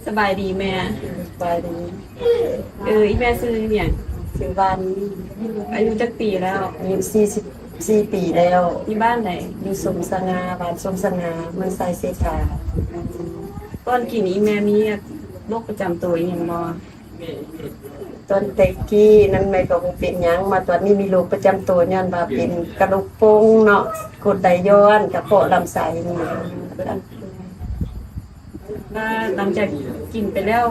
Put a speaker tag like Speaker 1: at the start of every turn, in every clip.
Speaker 1: สบายดีแม่
Speaker 2: สบายดี
Speaker 1: อีแม่ซื้อเนี่ย
Speaker 2: สิบวัน
Speaker 1: อายุจักปีแล้ว
Speaker 2: อายุ44 ปีแล้ว
Speaker 1: ที่บ้านไหน
Speaker 2: อยู่สมสงาบ้านสมสงาเมืองไซเซกา
Speaker 1: ก่อนกินอีแม่มีโรคประจำตัวอหย่างบ่
Speaker 2: ตอนแต่กี้นั้นไม่ก็บ่เป็นหยังมาตอนนี้มีโรคประจำตัวย้อนว่าเป็นกระดูกโป่งเนาะกรดไหลย้อนกระเพาะลำไส้นี่
Speaker 1: ว่าหลังจากกินไปแล้ว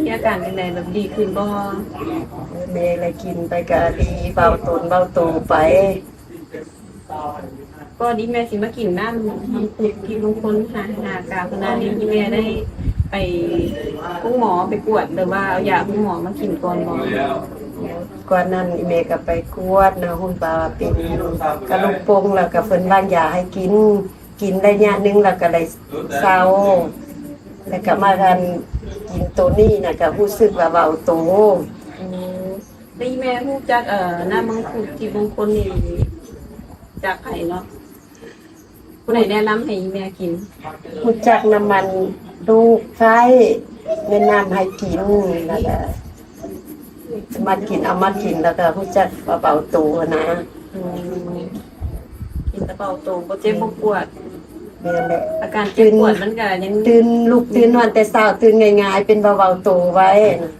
Speaker 1: มีอาการเป็นไงแบบดีขึ้นบ่
Speaker 2: แม่อะไรกินไปก็ดีเบาตนเบาโตไป
Speaker 1: ก็ดีแม่สิมากินน้ำมังคุดที่บางคนหากาพนานี้ที่แม่ได้ไปคุณหมอไปกวดหรือว่าเอายาคุณหมอมากินก่อนบ่
Speaker 2: ก่อนนั้นแม่ก็ไปกวดนะหุ่นว่าเป็นกระดูกโป่งแล้วก็เพิ่นวางยาให้กินระยะนึงแล้วก็ได้เศร้าแล้วก็มากันกินตัวนี้น่ะก็รู้สึกว่าเบาโต
Speaker 1: ได้แม่ฮู้จักน้ำมังคุดที่บางคนนี่จากไผเนาะผู้ใดแนะนำให้แม่กิน
Speaker 2: รู้จักน้ำมันลูกไฟแนะนำให้กินแล้วก็มากินเอามากินแล้วก็รู้จักว่าเบาโตนะ
Speaker 1: กินตะเบาโตบ่เจ็บบ่ปวด
Speaker 2: นี่แหละ
Speaker 1: อาการเจ็บปวดมันก็ยัง
Speaker 2: ตื่นนอนแต่เช้าตื่นง่ายๆเป็นเบาๆโตไว้นะ